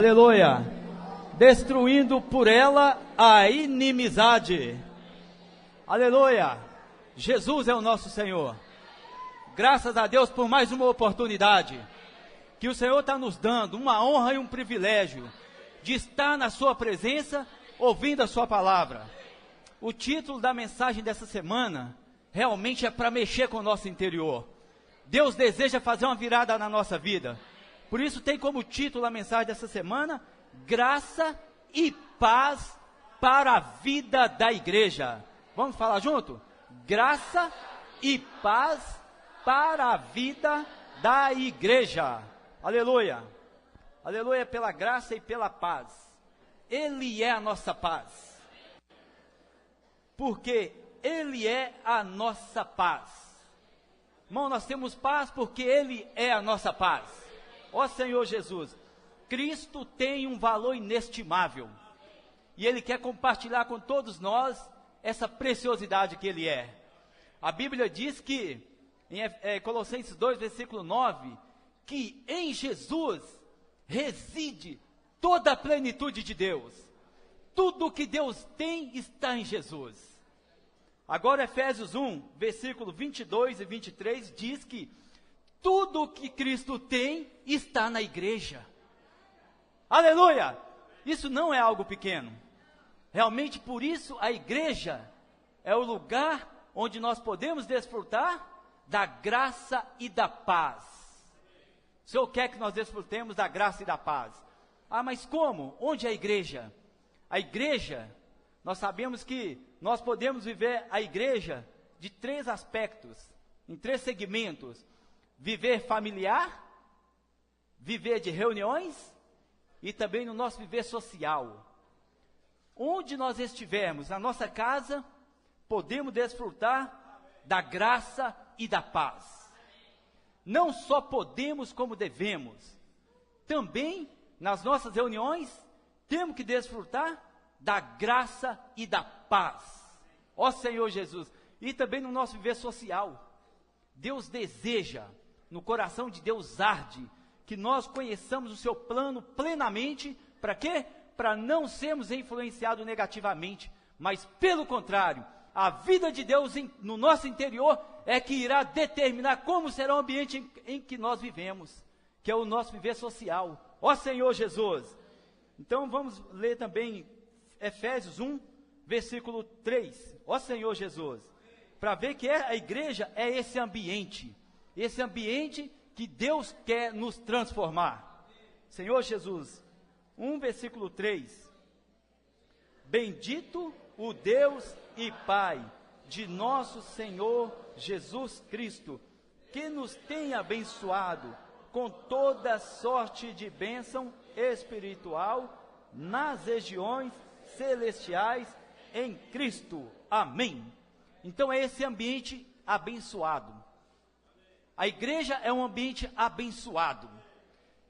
Aleluia, destruindo por ela a inimizade. Aleluia, Jesus é o nosso Senhor. Graças a Deus por mais uma oportunidade que o Senhor está nos dando, uma honra e um privilégio de estar na sua presença, ouvindo a sua palavra. O título da mensagem dessa semana realmente é para mexer com o nosso interior. Deus deseja fazer uma virada na nossa vida. Por isso tem como título a mensagem dessa semana: graça e paz para a vida da igreja. Vamos falar junto? Graça e paz para a vida da igreja. Aleluia. Aleluia pela graça e pela paz. Ele é a nossa paz. Porque Ele é a nossa paz. Irmão, nós temos paz porque Ele é a nossa paz. Ó Senhor Jesus, Cristo tem um valor inestimável. E Ele quer compartilhar com todos nós essa preciosidade que Ele é. A Bíblia diz que, em Colossenses 2, versículo 9, que em Jesus reside toda a plenitude de Deus. Tudo o que Deus tem está em Jesus. Agora Efésios 1, versículo 22 e 23, diz que tudo o que Cristo tem está na igreja. Aleluia! Isso não é algo pequeno. Realmente por isso a igreja é o lugar onde nós podemos desfrutar da graça e da paz. O Senhor quer que nós desfrutemos da graça e da paz. Ah, mas como? Onde é a igreja? A igreja, nós sabemos que nós podemos viver a igreja de três aspectos, em três segmentos: viver familiar, viver de reuniões e também no nosso viver social. Onde nós estivermos, na nossa casa, podemos desfrutar da graça e da paz. Não só podemos, como devemos. Também, nas nossas reuniões, temos que desfrutar da graça e da paz. Ó Senhor Jesus. E também no nosso viver social. Deus deseja, no coração de Deus arde, que nós conheçamos o seu plano plenamente. Para quê? Para não sermos influenciados negativamente, mas pelo contrário, a vida de Deus no nosso interior é que irá determinar como será o ambiente em que nós vivemos, que é o nosso viver social. Ó Senhor Jesus. Então vamos ler também Efésios 1, versículo 3. Ó Senhor Jesus, para ver que a igreja é esse ambiente que Deus quer nos transformar. Senhor Jesus, 1 versículo 3. Bendito o Deus e Pai de nosso Senhor Jesus Cristo, que nos tem abençoado com toda sorte de bênção espiritual nas regiões celestiais em Cristo. Amém. Então é esse ambiente abençoado. A igreja é um ambiente abençoado.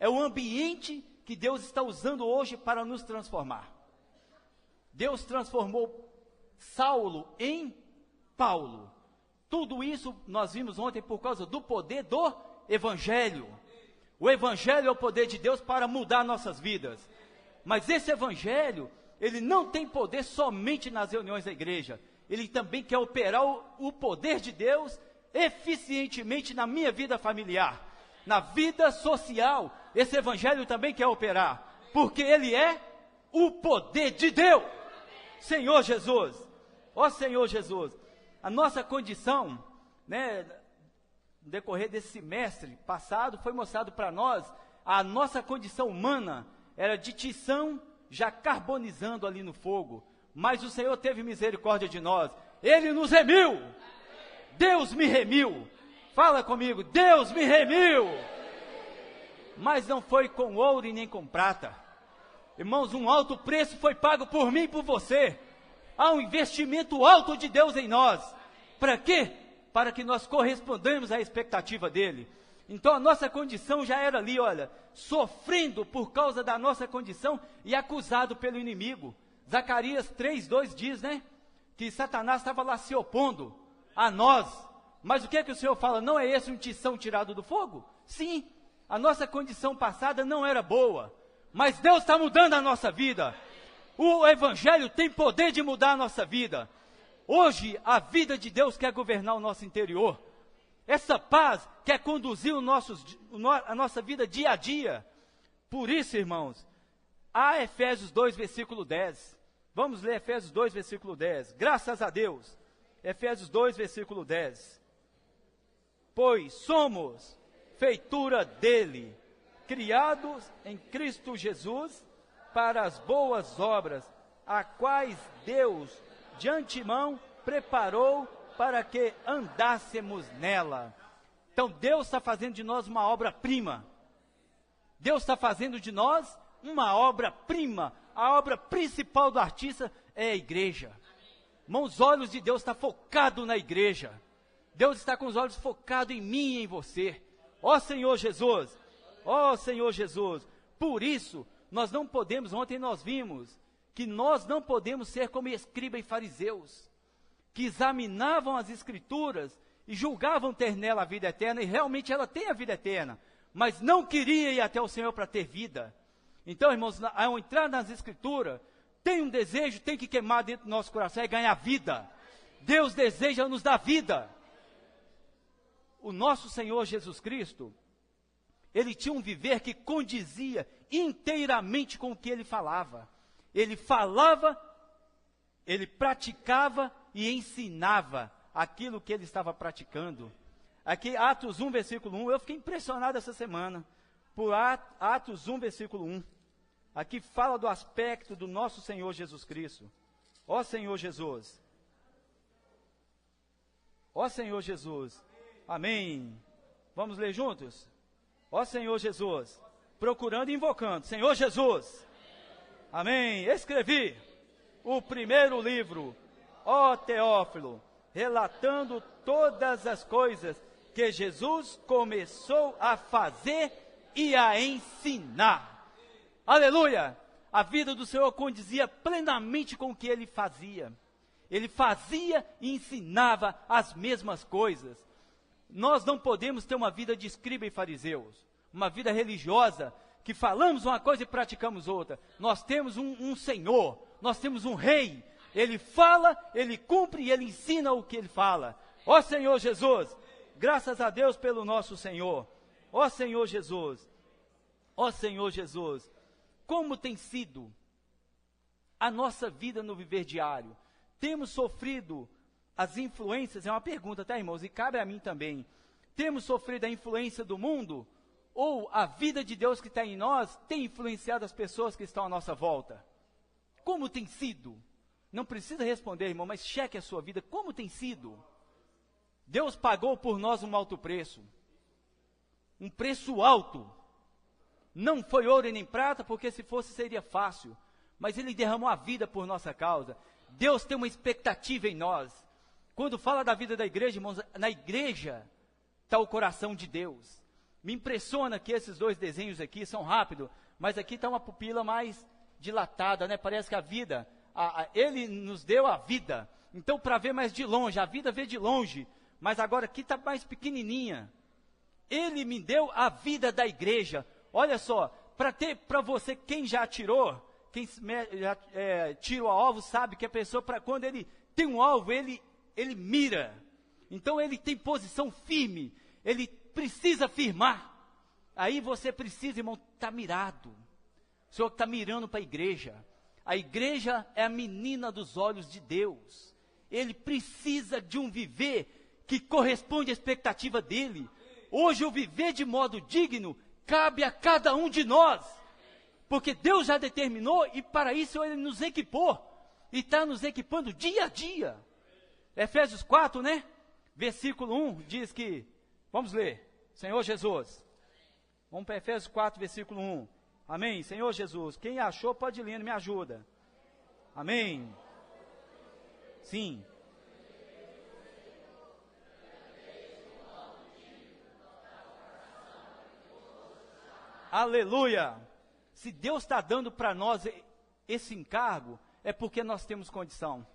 É o ambiente que Deus está usando hoje para nos transformar. Deus transformou Saulo em Paulo. Tudo isso nós vimos ontem por causa do poder do Evangelho. O Evangelho é o poder de Deus para mudar nossas vidas. Mas esse Evangelho, ele não tem poder somente nas reuniões da igreja. Ele também quer operar o poder de Deus eficientemente na minha vida familiar, na vida social. Esse Evangelho também quer operar, porque ele é o poder de Deus. Senhor Jesus, ó Senhor Jesus, a nossa condição, no decorrer desse semestre passado, foi mostrado para nós, a nossa condição humana era de tição já carbonizando ali no fogo, mas o Senhor teve misericórdia de nós, Ele nos remiu. Deus me remiu. Fala comigo, Deus me remiu. Mas não foi com ouro e nem com prata. Irmãos, um alto preço foi pago por mim e por você. Há um investimento alto de Deus em nós. Para quê? Para que nós correspondamos à expectativa dEle. Então a nossa condição já era ali, olha, sofrendo por causa da nossa condição e acusado pelo inimigo. Zacarias 3:2 diz, que Satanás estava lá se opondo a nós. Mas o que é que o Senhor fala? Não é esse um tição tirado do fogo? Sim, a nossa condição passada não era boa. Mas Deus está mudando a nossa vida. O Evangelho tem poder de mudar a nossa vida. Hoje, a vida de Deus quer governar o nosso interior. Essa paz quer conduzir a nossa vida dia a dia. Por isso, irmãos, há Efésios 2, versículo 10. Vamos ler Efésios 2, versículo 10. Graças a Deus. Efésios 2, versículo 10. Pois somos feitura dele, criados em Cristo Jesus, para as boas obras, a quais Deus de antemão preparou para que andássemos nela. Então Deus está fazendo de nós uma obra-prima. Deus está fazendo de nós uma obra-prima. A obra principal do artista é a igreja. Irmãos, os olhos de Deus estão focados na igreja. Deus está com os olhos focados em mim e em você. Ó Senhor Jesus, ó Senhor Jesus. Por isso, nós não podemos, ontem nós vimos, que nós não podemos ser como escribas e fariseus, que examinavam as escrituras e julgavam ter nela a vida eterna, e realmente ela tem a vida eterna, mas não queria ir até o Senhor para ter vida. Então, irmãos, ao entrar nas escrituras, tem um desejo, tem que queimar dentro do nosso coração, é ganhar vida. Deus deseja nos dar vida. O nosso Senhor Jesus Cristo, ele tinha um viver que condizia inteiramente com o que ele falava. Ele falava, ele praticava e ensinava aquilo que ele estava praticando. Aqui, Atos 1, versículo 1, eu fiquei impressionado essa semana, por Atos 1, versículo 1. Aqui fala do aspecto do nosso Senhor Jesus Cristo. Ó Senhor Jesus. Ó Senhor Jesus. Amém. Vamos ler juntos? Ó Senhor Jesus. Procurando e invocando. Senhor Jesus. Amém. Escrevi o primeiro livro, ó Teófilo, relatando todas as coisas que Jesus começou a fazer e a ensinar. Aleluia! A vida do Senhor condizia plenamente com o que ele fazia. Ele fazia e ensinava as mesmas coisas. Nós não podemos ter uma vida de escriba e fariseus, uma vida religiosa, que falamos uma coisa e praticamos outra. Nós temos um Senhor, nós temos um Rei. Ele fala, ele cumpre e ele ensina o que ele fala. Ó Senhor Jesus, graças a Deus pelo nosso Senhor. Ó Senhor Jesus, ó Senhor Jesus, como tem sido a nossa vida no viver diário? Temos sofrido as influências, é uma pergunta, tá, irmãos? E cabe a mim também. Temos sofrido a influência do mundo? Ou a vida de Deus que está em nós tem influenciado as pessoas que estão à nossa volta? Como tem sido? Não precisa responder, irmão, mas cheque a sua vida. Como tem sido? Deus pagou por nós um alto preço. Um preço alto. Não foi ouro e nem prata, porque se fosse seria fácil. Mas Ele derramou a vida por nossa causa. Deus tem uma expectativa em nós. Quando fala da vida da igreja, irmãos, na igreja está o coração de Deus. Me impressiona que esses dois desenhos aqui são rápidos, mas aqui está uma pupila mais dilatada, né? Parece que a vida, Ele nos deu a vida. Então, para ver mais de longe, a vida vê de longe, mas agora aqui está mais pequenininha. Ele me deu a vida da igreja. Olha só, para você, quem já atirou, quem já tira o alvo, sabe que a pessoa, quando ele tem um alvo, ele mira. Então ele tem posição firme, ele precisa firmar. Aí você precisa, irmão, estar mirado. O Senhor está mirando para a igreja. A igreja é a menina dos olhos de Deus. Ele precisa de um viver que corresponde à expectativa dele. Hoje o viver de modo digno cabe a cada um de nós, porque Deus já determinou e para isso Ele nos equipou, e está nos equipando dia a dia. Efésios 4, né? Versículo 1, diz que, vamos ler, Senhor Jesus, vamos para Efésios 4, versículo 1, amém, Senhor Jesus, quem achou pode ler, me ajuda, amém, sim. Aleluia! Se Deus está dando para nós esse encargo, é porque nós temos condição.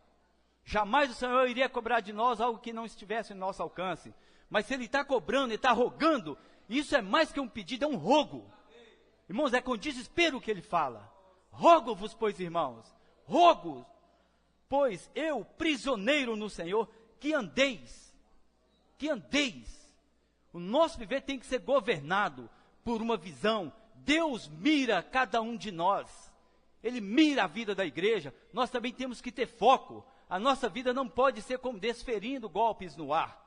Jamais o Senhor iria cobrar de nós algo que não estivesse no nosso alcance. Mas se Ele está cobrando, Ele está rogando, isso é mais que um pedido, é um rogo. Irmãos, é com desespero que ele fala. Rogo-vos, pois, irmãos, rogo, pois eu, prisioneiro no Senhor, que andeis. O nosso viver tem que ser governado por uma visão. Deus mira cada um de nós. Ele mira a vida da igreja. Nós também temos que ter foco. A nossa vida não pode ser como desferindo golpes no ar.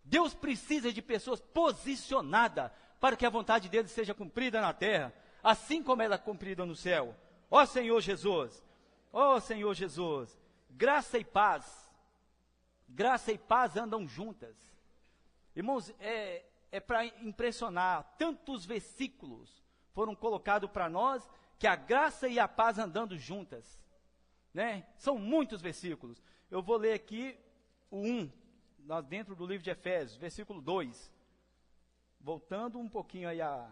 Deus precisa de pessoas posicionadas para que a vontade dele seja cumprida na terra, assim como ela é cumprida no céu. Ó Senhor Jesus, graça e paz andam juntas. Irmãos, é para impressionar, tantos versículos foram colocados para nós, que a graça e a paz andando juntas, né? São muitos versículos. Eu vou ler aqui o 1, dentro do livro de Efésios, versículo 2. Voltando um pouquinho aí a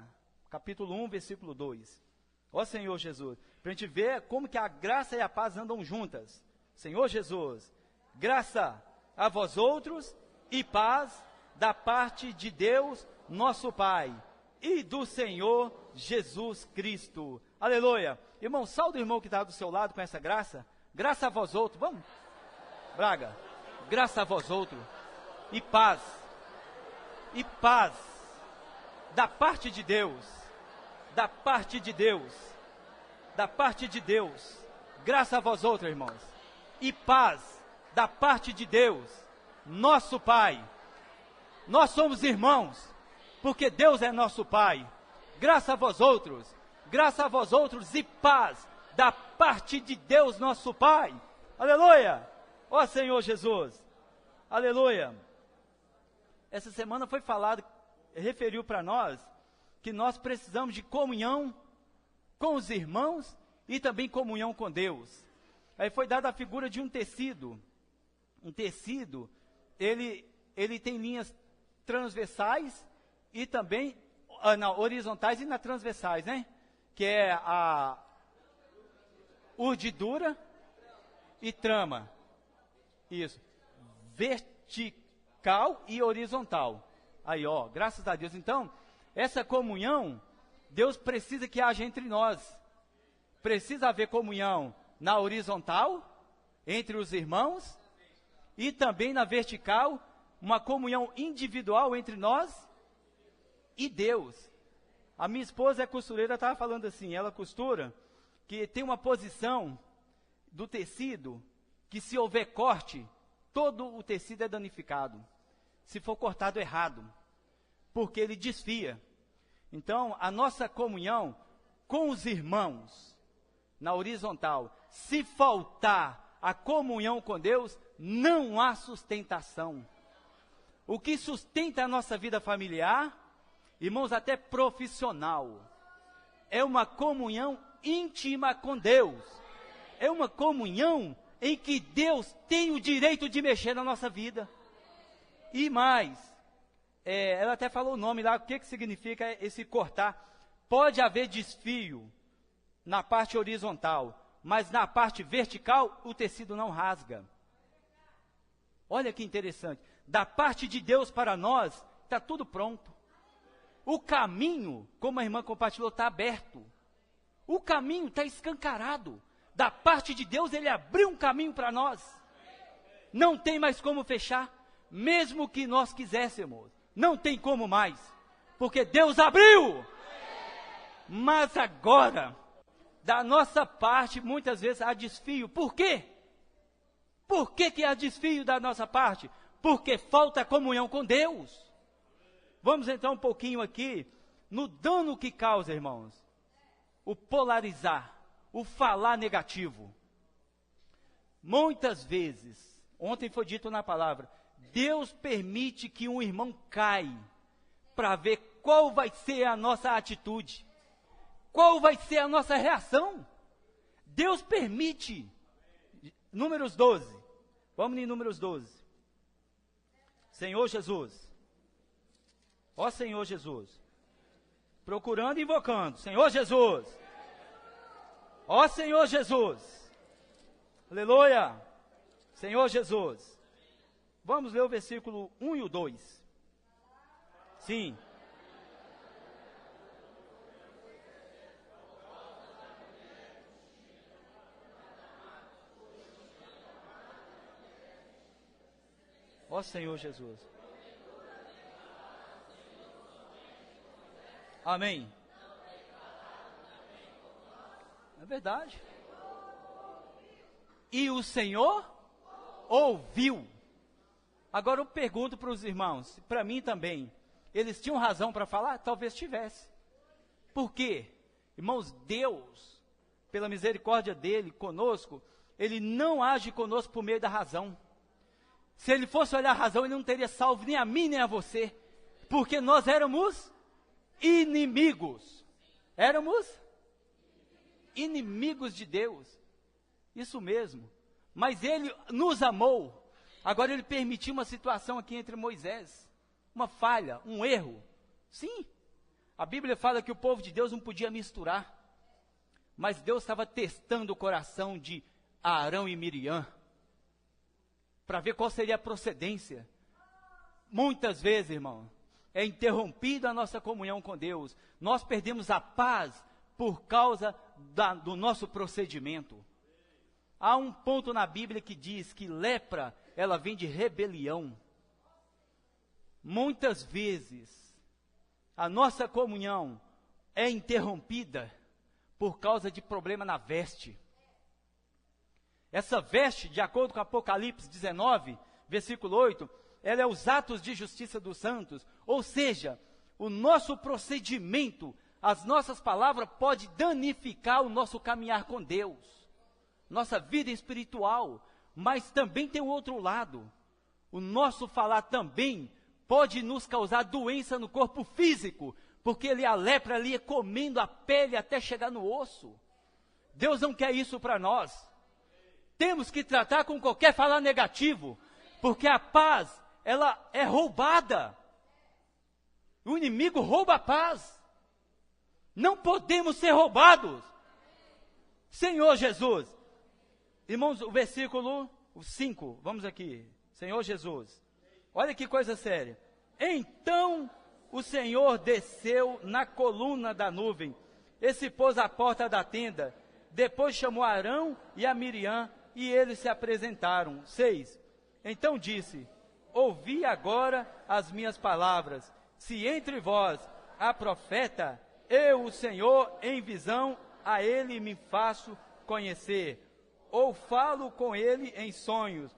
capítulo 1, versículo 2. Ó Senhor Jesus, para a gente ver como que a graça e a paz andam juntas. Senhor Jesus, graça a vós outros e paz da parte de Deus, nosso Pai, e do Senhor Jesus Cristo. Aleluia. Irmão, salve o irmão que está do seu lado com essa graça. Graça a vós outros. Vamos. Braga. Graça a vós outros. E paz. Da parte de Deus. Da parte de Deus. Graça a vós outros, irmãos. E paz da parte de Deus, nosso Pai. Nós somos irmãos, porque Deus é nosso Pai. Graça a vós outros e paz da parte de Deus, nosso Pai. Aleluia! Ó Senhor Jesus, aleluia! Essa semana foi falado, referiu para nós, que nós precisamos de comunhão com os irmãos e também comunhão com Deus. Aí foi dada a figura de um tecido. Um tecido, ele tem linhas transversais e também horizontais e transversais, né? Que é a urdidura e trama. Isso. Vertical e horizontal. Aí, ó, graças a Deus. Então, essa comunhão, Deus precisa que haja entre nós. Precisa haver comunhão na horizontal, entre os irmãos, e também na vertical, uma comunhão individual entre nós e Deus. A minha esposa é costureira, estava falando assim, ela costura, que tem uma posição do tecido, que se houver corte, todo o tecido é danificado. Se for cortado errado, porque ele desfia. Então, a nossa comunhão com os irmãos, na horizontal, se faltar a comunhão com Deus, não há sustentação. O que sustenta a nossa vida familiar, irmãos, até profissional, é uma comunhão íntima com Deus. É uma comunhão em que Deus tem o direito de mexer na nossa vida. E mais, ela até falou o nome lá, o que significa esse cortar. Pode haver desfio na parte horizontal, mas na parte vertical o tecido não rasga. Olha que interessante. Da parte de Deus para nós, está tudo pronto. O caminho, como a irmã compartilhou, está aberto. O caminho está escancarado. Da parte de Deus, Ele abriu um caminho para nós. Não tem mais como fechar. Mesmo que nós quiséssemos. Não tem como mais. Porque Deus abriu. Mas agora, da nossa parte, muitas vezes há desfio. Por quê? Por que há desfio da nossa parte? Porque falta comunhão com Deus. Vamos entrar um pouquinho aqui no dano que causa, irmãos. O polarizar, o falar negativo. Muitas vezes, ontem foi dito na palavra, Deus permite que um irmão caia para ver qual vai ser a nossa atitude. Qual vai ser a nossa reação? Deus permite. Números 12. Vamos em Números 12. Senhor Jesus. Ó Senhor Jesus. Procurando e invocando. Senhor Jesus. Ó Senhor Jesus. Aleluia. Senhor Jesus. Vamos ler o versículo 1 e o 2. Sim. Ó Senhor Jesus. Amém. É verdade. E o Senhor ouviu. Agora eu pergunto para os irmãos, para mim também, eles tinham razão para falar? Talvez tivesse. Por quê? Irmãos, Deus, pela misericórdia dele conosco, ele não age conosco por meio da razão. Se ele fosse olhar a razão, ele não teria salvo nem a mim nem a você, porque nós éramos inimigos. Éramos inimigos de Deus. Isso mesmo. Mas ele nos amou. Agora ele permitiu uma situação aqui entre Moisés. Uma falha, um erro. Sim. A Bíblia fala que o povo de Deus não podia misturar. Mas Deus estava testando o coração de Arão e Miriam. Para ver qual seria a procedência. Muitas vezes, irmão, é interrompida a nossa comunhão com Deus. Nós perdemos a paz por causa do nosso procedimento. Há um ponto na Bíblia que diz que lepra, ela vem de rebelião. Muitas vezes, a nossa comunhão é interrompida por causa de problema na veste. Essa veste, de acordo com Apocalipse 19, versículo 8, ela é os atos de justiça dos santos. Ou seja, o nosso procedimento, as nossas palavras pode danificar o nosso caminhar com Deus, nossa vida espiritual. Mas também tem o outro lado. O nosso falar também pode nos causar doença no corpo físico, porque a lepra ali é comendo a pele até chegar no osso. Deus não quer isso para nós. Temos que tratar com qualquer falar negativo, porque a paz, ela é roubada. O inimigo rouba a paz. Não podemos ser roubados. Senhor Jesus. Irmãos, o versículo 5, vamos aqui. Senhor Jesus. Olha que coisa séria. Então o Senhor desceu na coluna da nuvem e se pôs à porta da tenda. Depois chamou Arão e a Miriam e eles se apresentaram. 6. Então disse: ouvi agora as minhas palavras. Se entre vós há profeta, eu, o Senhor, em visão, a ele me faço conhecer. Ou falo com ele em sonhos.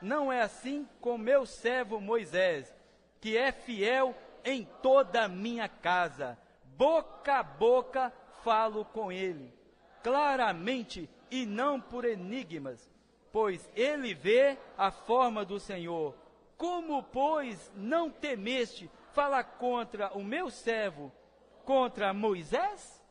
Não é assim com meu servo Moisés, que é fiel em toda a minha casa. Boca a boca falo com ele, claramente e não por enigmas, pois ele vê a forma do Senhor. Como, pois, não temeste falar contra o meu servo, contra Moisés?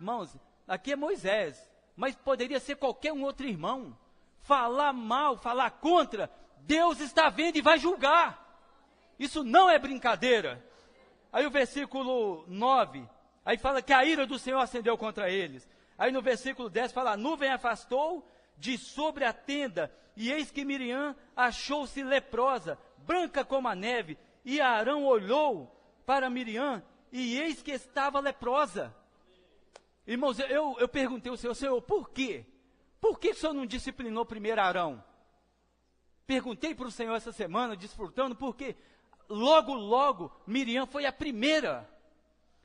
Irmãos, aqui é Moisés, mas poderia ser qualquer um outro irmão. Falar mal, falar contra, Deus está vendo e vai julgar. Isso não é brincadeira. Aí o versículo 9, aí fala que a ira do Senhor acendeu contra eles. Aí no versículo 10 fala: a nuvem afastou de sobre a tenda, e eis que Miriam achou-se leprosa, branca como a neve. E Arão olhou para Miriam, e eis que estava leprosa. Irmãos, eu perguntei ao Senhor, por quê? Por que o Senhor não disciplinou primeiro Arão? Perguntei para o Senhor essa semana, desfrutando, porque logo Miriam foi a primeira.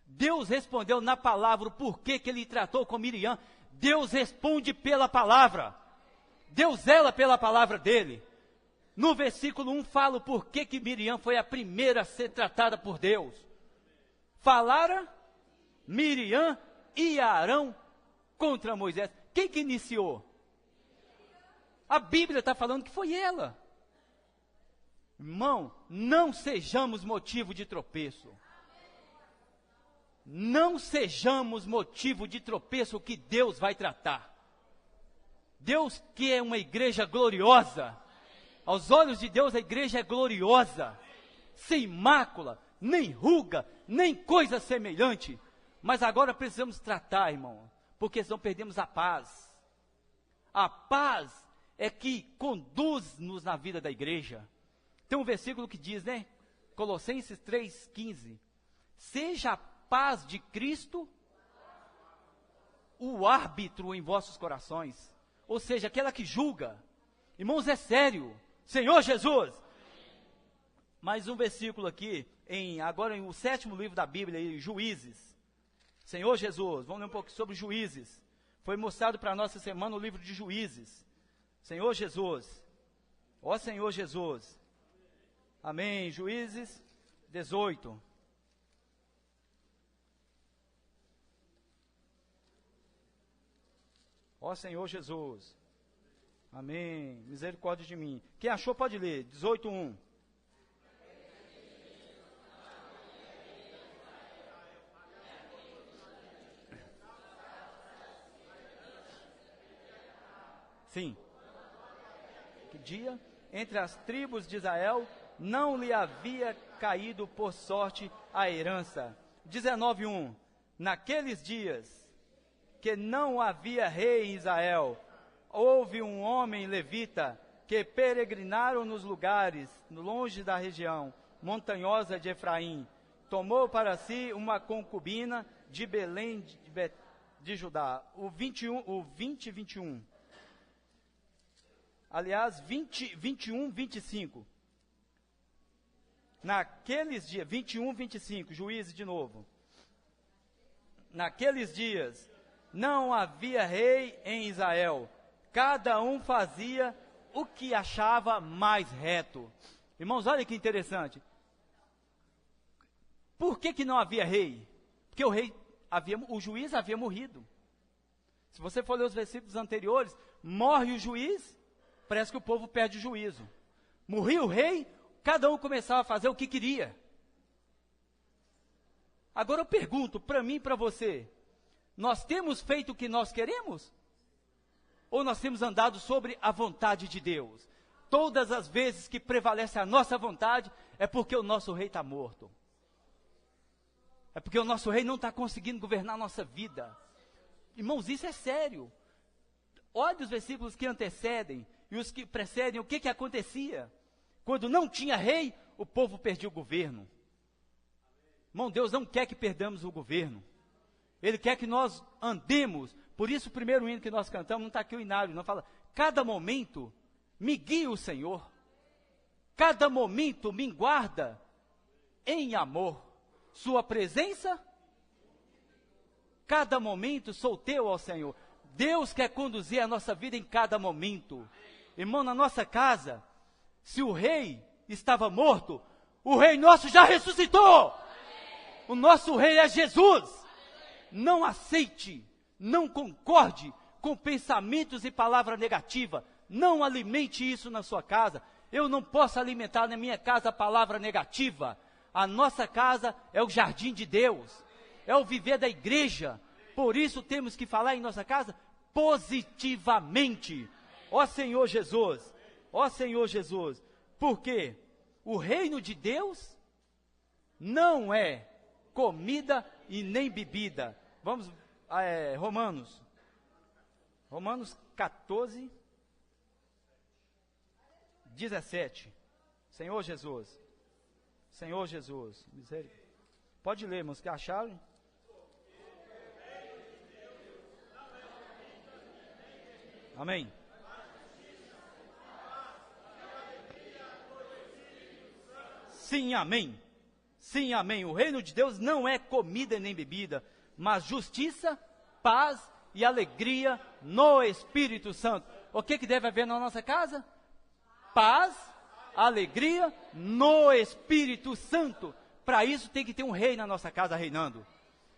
Deus respondeu na palavra o porquê que ele tratou com Miriam. Deus responde pela palavra. Deus zela pela palavra dele. No versículo 1 fala o porquê que Miriam foi a primeira a ser tratada por Deus. Falaram Miriam e Arão contra Moisés. Quem que iniciou? A Bíblia está falando que foi ela. Irmão, não sejamos motivo de tropeço. Não sejamos motivo de tropeço que Deus vai tratar. Deus quer uma igreja gloriosa. Aos olhos de Deus a igreja é gloriosa, sem mácula, nem ruga, nem coisa semelhante. Mas agora precisamos tratar, irmão, porque senão perdemos a paz. A paz é que conduz-nos na vida da igreja. Tem um versículo que diz, né? Colossenses 3,15. Seja a paz de Cristo o árbitro em vossos corações. Ou seja, aquela que julga. Irmãos, é sério. Senhor Jesus. Mais um versículo aqui, agora em o 7º livro da Bíblia, em Juízes. Senhor Jesus, vamos ler um pouco sobre Juízes. Foi mostrado para nós essa semana o livro de Juízes. Senhor Jesus, ó Senhor Jesus. Amém. Juízes 18. Ó Senhor Jesus. Amém. Misericórdia de mim. Quem achou pode ler. 18:1. Sim. Que dia? Entre as tribos de Israel não lhe havia caído por sorte a herança. 19:1. Naqueles dias que não havia rei em Israel, houve um homem levita que peregrinaram nos lugares longe da região montanhosa de Efraim. Tomou para si uma concubina de Belém de Judá. O 20 e 21. Aliás, 21, 25. Naqueles dias, 21, 25, Juízes de novo. Naqueles dias, não havia rei em Israel. Cada um fazia o que achava mais reto. Irmãos, olha que interessante. Por que não havia rei? Porque o juiz havia morrido. Se você for ler os versículos anteriores, morre o juiz, parece que o povo perde o juízo. Morria o rei, cada um começava a fazer o que queria. Agora eu pergunto, para mim e para você, nós temos feito o que nós queremos? Ou nós temos andado sobre a vontade de Deus? Todas as vezes que prevalece a nossa vontade, é porque o nosso rei está morto. É porque o nosso rei não está conseguindo governar a nossa vida. Irmãos, isso é sério. Olha os versículos que antecedem e os que precedem, o que acontecia. Quando não tinha rei, o povo perdia o governo. Irmão, Deus não quer que perdamos o governo. Ele quer que nós andemos. Por isso o primeiro hino que nós cantamos, não está aqui o inário, não fala, cada momento me guia o Senhor. Cada momento me guarda em amor. Sua presença, cada momento sou teu, ó Senhor. Deus quer conduzir a nossa vida em cada momento. Irmão, na nossa casa, se o rei estava morto, o rei nosso já ressuscitou. O nosso rei é Jesus. Não aceite, não concorde com pensamentos e palavra negativa. Não alimente isso na sua casa. Eu não posso alimentar na minha casa a palavra negativa. A nossa casa é o jardim de Deus, é o viver da igreja. Por isso temos que falar em nossa casa positivamente. Ó Senhor Jesus, ó Senhor Jesus. Porque o reino de Deus não é comida e nem bebida. Vamos, Romanos 14, 17. Senhor Jesus. Senhor Jesus, misericórdia. Pode ler, irmãos, que acharam? Amém. Sim, amém. Sim, amém. O reino de Deus não é comida nem bebida, mas justiça, paz e alegria no Espírito Santo. O que deve haver na nossa casa? Paz, alegria no Espírito Santo. Para isso tem que ter um rei na nossa casa reinando.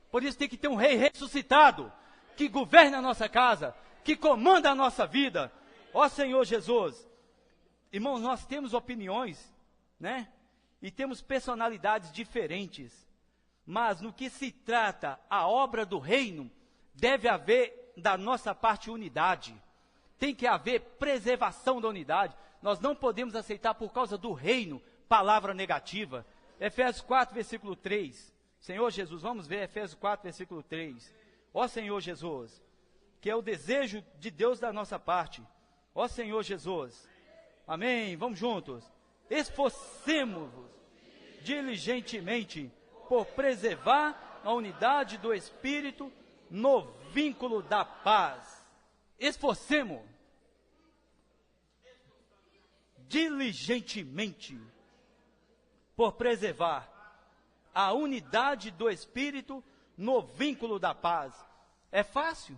Por isso tem que ter um rei ressuscitado, que governa a nossa casa, que comanda a nossa vida. Ó Senhor Jesus. Irmãos, nós temos opiniões, né? E temos personalidades diferentes. Mas no que se trata a obra do reino, deve haver da nossa parte unidade. Tem que haver preservação da unidade. Nós não podemos aceitar por causa do reino palavra negativa. Efésios 4, versículo 3. Senhor Jesus, vamos ver Efésios 4, versículo 3. Ó Senhor Jesus, que é o desejo de Deus da nossa parte. Ó Senhor Jesus. Amém. Vamos juntos. Esforcemo-vos diligentemente por preservar a unidade do Espírito no vínculo da paz. Esforcemo. diligentemente por preservar a unidade do Espírito no vínculo da paz. É fácil?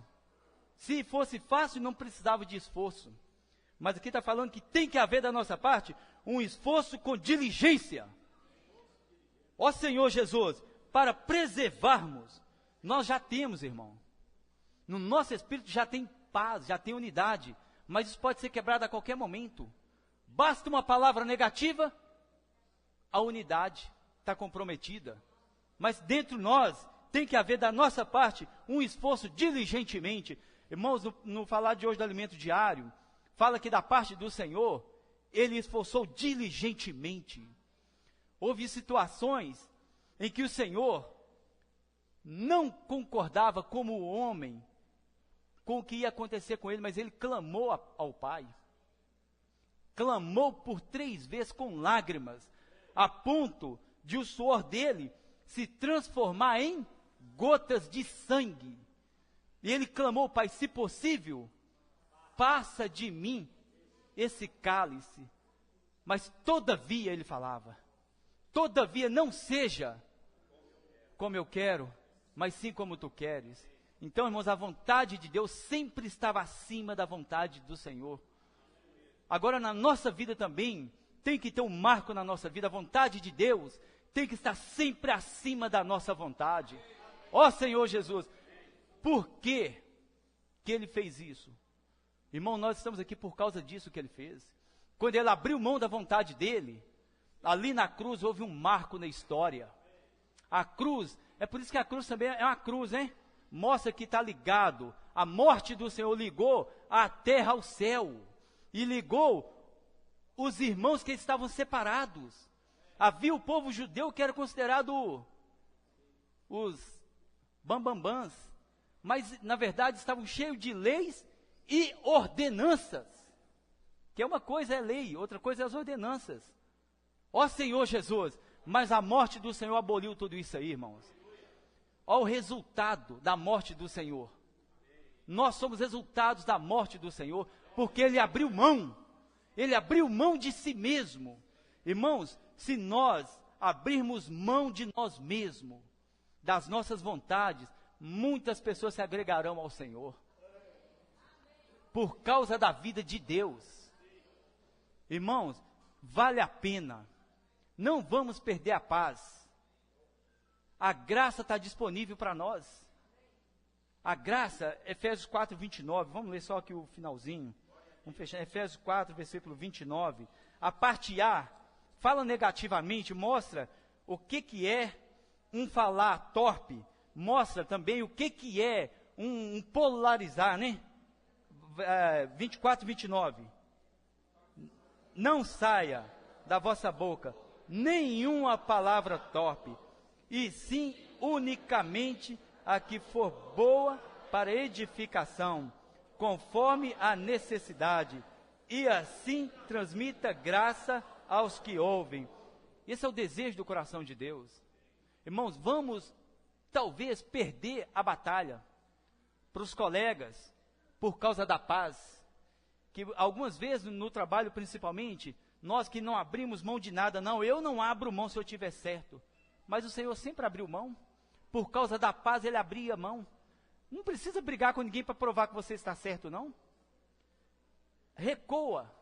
Se fosse fácil, não precisava de esforço. Mas aqui está falando que tem que haver da nossa parte um esforço com diligência. Ó Senhor Jesus, para preservarmos, nós já temos, irmão. No nosso espírito já tem paz, já tem unidade. Mas isso pode ser quebrado a qualquer momento. Basta uma palavra negativa, a unidade está comprometida. Mas dentro de nós, tem que haver da nossa parte um esforço diligentemente. Irmãos, no falar de hoje do alimento diário, fala que da parte do Senhor, Ele esforçou diligentemente. Houve situações em que o Senhor não concordava como o homem com o que ia acontecer com ele, mas ele clamou ao Pai. Clamou por 3 vezes com lágrimas, a ponto de o suor dele se transformar em gotas de sangue. E ele clamou: Pai, se possível, passa de mim esse cálice. Mas todavia, ele falava, todavia não seja como eu quero, mas sim como tu queres. Então, irmãos, a vontade de Deus sempre estava acima da vontade do Senhor. Agora, na nossa vida também, tem que ter um marco na nossa vida. A vontade de Deus tem que estar sempre acima da nossa vontade. Ó Senhor Jesus, por que Ele fez isso? Irmão, nós estamos aqui por causa disso que Ele fez. Quando Ele abriu mão da vontade dEle, ali na cruz houve um marco na história. A cruz, é por isso que a cruz também é uma cruz, hein? Mostra que está ligado. A morte do Senhor ligou a terra ao céu. E ligou os irmãos que estavam separados. Havia o povo judeu que era considerado os bambambãs. Mas, na verdade, estavam cheios de leis e ordenanças. Que uma coisa é lei, outra coisa é as ordenanças. Ó Senhor Jesus, mas a morte do Senhor aboliu tudo isso aí, irmãos. Olha o resultado da morte do Senhor. Nós somos resultados da morte do Senhor, porque Ele abriu mão. Ele abriu mão de si mesmo. Irmãos, se nós abrirmos mão de nós mesmos, das nossas vontades, muitas pessoas se agregarão ao Senhor. Por causa da vida de Deus. Irmãos, vale a pena. Não vamos perder a paz. A graça está disponível para nós. A graça, Efésios 4, 29, vamos ler só aqui o finalzinho. Vamos fechar, Efésios 4, versículo 29. A parte A, fala negativamente, mostra o que é um falar torpe. Mostra também o que é um polarizar, né? 24, 29. Não saia da vossa boca nenhuma palavra torpe, e sim unicamente a que for boa para edificação, conforme a necessidade, e assim transmita graça aos que ouvem. Esse é o desejo do coração de Deus. Irmãos, vamos talvez perder a batalha para os colegas por causa da paz, que algumas vezes no trabalho principalmente, nós que não abrimos mão de nada, não, eu não abro mão se eu tiver certo. Mas o Senhor sempre abriu mão. Por causa da paz, Ele abria mão. Não precisa brigar com ninguém para provar que você está certo, não. Recoa.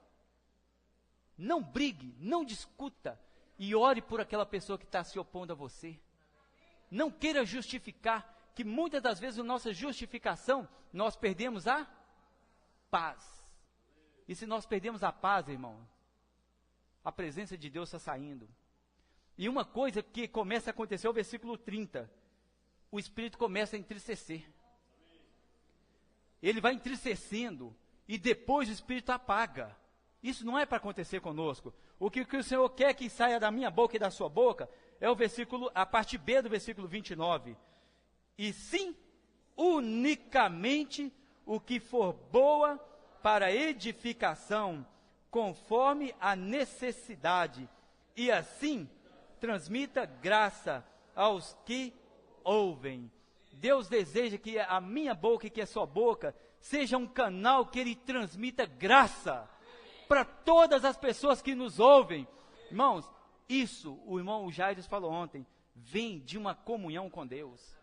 Não brigue, não discuta. E ore por aquela pessoa que está se opondo a você. Não queira justificar, que muitas das vezes, na nossa justificação, nós perdemos a paz. E se nós perdemos a paz, irmão, a presença de Deus está saindo. E uma coisa que começa a acontecer é o versículo 30. O Espírito começa a entristecer. Ele vai entristecendo e depois o Espírito apaga. Isso não é para acontecer conosco. O que o Senhor quer que saia da minha boca e da sua boca é o versículo, a parte B do versículo 29. E sim, unicamente o que for boa para edificação, conforme a necessidade, e assim transmita graça aos que ouvem. Deus deseja que a minha boca e que a sua boca seja um canal que Ele transmita graça, para todas as pessoas que nos ouvem. Irmãos, isso, o irmão Jairus falou ontem, vem de uma comunhão com Deus.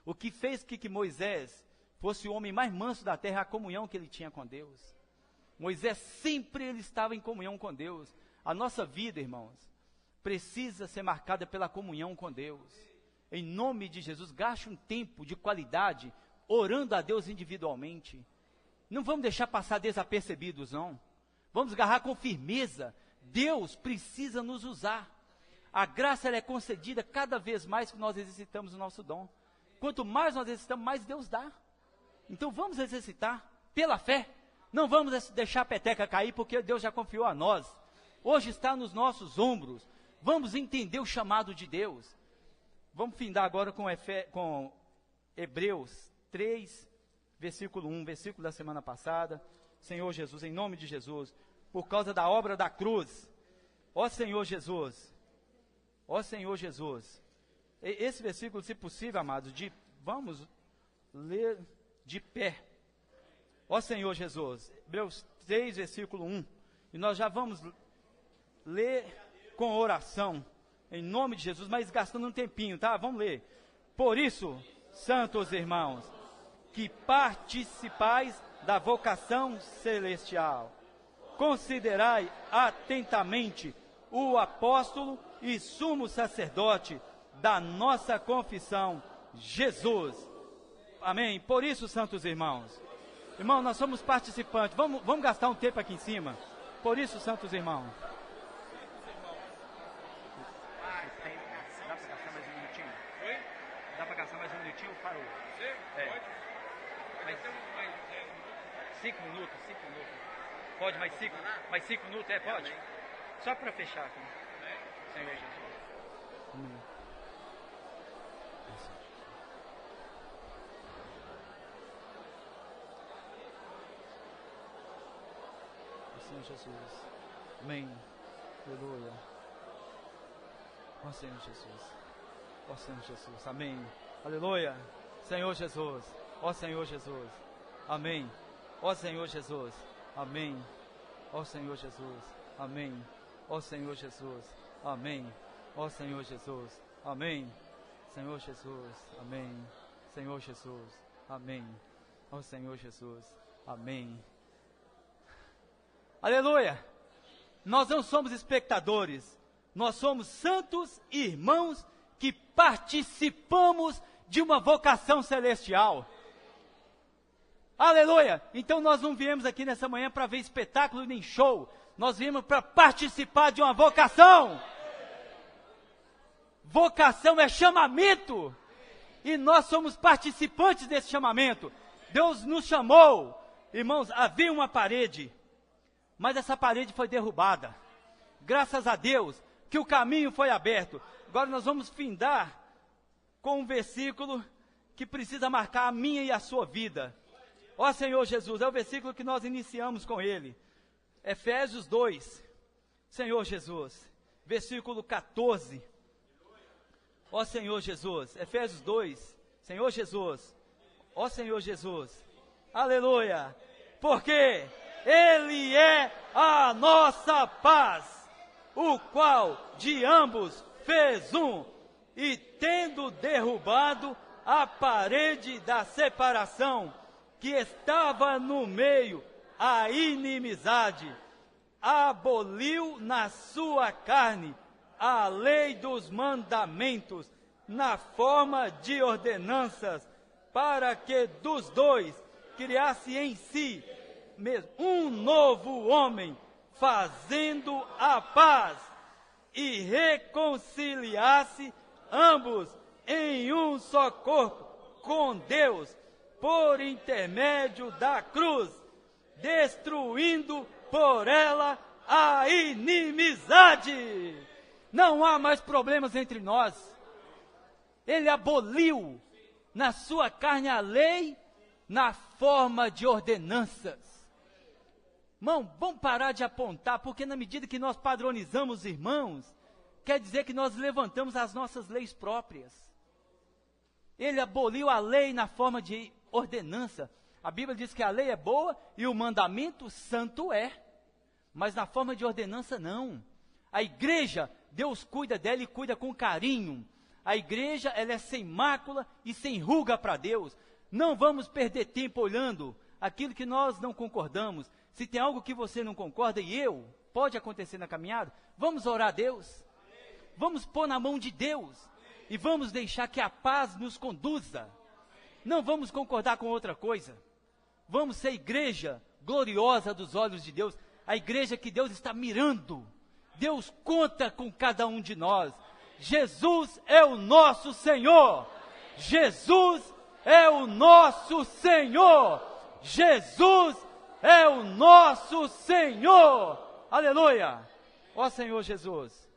O que fez que Moisés fosse o homem mais manso da terra, a comunhão que ele tinha com Deus. Moisés sempre ele estava em comunhão com Deus. A nossa vida, irmãos, precisa ser marcada pela comunhão com Deus. Em nome de Jesus, gaste um tempo de qualidade orando a Deus individualmente. Não vamos deixar passar desapercebidos, não. Vamos agarrar com firmeza. Deus precisa nos usar. A graça ela é concedida cada vez mais que nós exercitamos o nosso dom. Quanto mais nós exercitamos, mais Deus dá. Então vamos exercitar pela fé. Não vamos deixar a peteca cair, porque Deus já confiou a nós. Hoje está nos nossos ombros. Vamos entender o chamado de Deus. Vamos findar agora com Hebreus 3, versículo 1, versículo da semana passada. Senhor Jesus, em nome de Jesus, por causa da obra da cruz, ó Senhor Jesus, esse versículo, se possível, amados, vamos ler de pé. Ó Senhor Jesus, Hebreus 3, versículo 1, e nós já vamos ler com oração, em nome de Jesus, mas gastando um tempinho, tá? Vamos ler. Por isso, santos irmãos, que participais da vocação celestial, considerai atentamente o apóstolo e sumo sacerdote da nossa confissão, Jesus. Amém? Por isso, santos irmãos, nós somos participantes, vamos gastar um tempo aqui em cima. Por isso, santos irmãos. Dá para gastar mais um minutinho? Parou. Mas 5 minutos. Pode mais 5 minutos? Pode? Só para fechar aqui. Senhor Jesus. Senhor Jesus. Amém. Aleluia. Ó Senhor Jesus. Ó Senhor Jesus. Amém. Aleluia. Senhor Jesus. Ó Senhor Jesus. Amém. Ó Senhor Jesus. Amém. Ó Senhor Jesus. Amém. Ó Senhor Jesus. Amém. Ó Senhor Jesus. Amém. Senhor Jesus. Amém. Senhor Jesus. Amém. Ó Senhor Jesus. Amém. Aleluia. Nós não somos espectadores. Nós somos santos irmãos que participamos de uma vocação celestial. Aleluia! Então nós não viemos aqui nessa manhã para ver espetáculo nem show. Nós viemos para participar de uma vocação. Vocação é chamamento. E nós somos participantes desse chamamento. Deus nos chamou. Irmãos, havia uma parede, mas essa parede foi derrubada. Graças a Deus que o caminho foi aberto. Agora nós vamos findar com um versículo que precisa marcar a minha e a sua vida. Ó Senhor Jesus, é o versículo que nós iniciamos com ele. Efésios 2, Senhor Jesus, versículo 14. Ó Senhor Jesus, Efésios 2, Senhor Jesus, ó Senhor Jesus, aleluia, porque Ele é a nossa paz, o qual de ambos fez um, e tendo derrubado a parede da separação, que estava no meio, a inimizade, aboliu na sua carne a lei dos mandamentos, na forma de ordenanças, para que dos dois criasse em si mesmo um novo homem, fazendo a paz, e reconciliasse ambos em um só corpo com Deus, por intermédio da cruz, destruindo por ela a inimizade. Não há mais problemas entre nós. Ele aboliu na sua carne a lei na forma de ordenanças. Irmão, vamos parar de apontar, porque na medida que nós padronizamos os irmãos, quer dizer que nós levantamos as nossas leis próprias. Ele aboliu a lei na forma de ordenança. A Bíblia diz que a lei é boa e o mandamento santo é. Mas na forma de ordenança, não. A igreja, Deus cuida dela e cuida com carinho. A igreja, ela é sem mácula e sem ruga para Deus. Não vamos perder tempo olhando aquilo que nós não concordamos. Se tem algo que você não concorda, pode acontecer na caminhada, vamos orar a Deus. Vamos pôr na mão de Deus. E vamos deixar que a paz nos conduza. Não vamos concordar com outra coisa. Vamos ser igreja gloriosa dos olhos de Deus. A igreja que Deus está mirando. Deus conta com cada um de nós. Jesus é o nosso Senhor. Jesus é o nosso Senhor. Jesus é o nosso Senhor. Aleluia. Ó Senhor Jesus.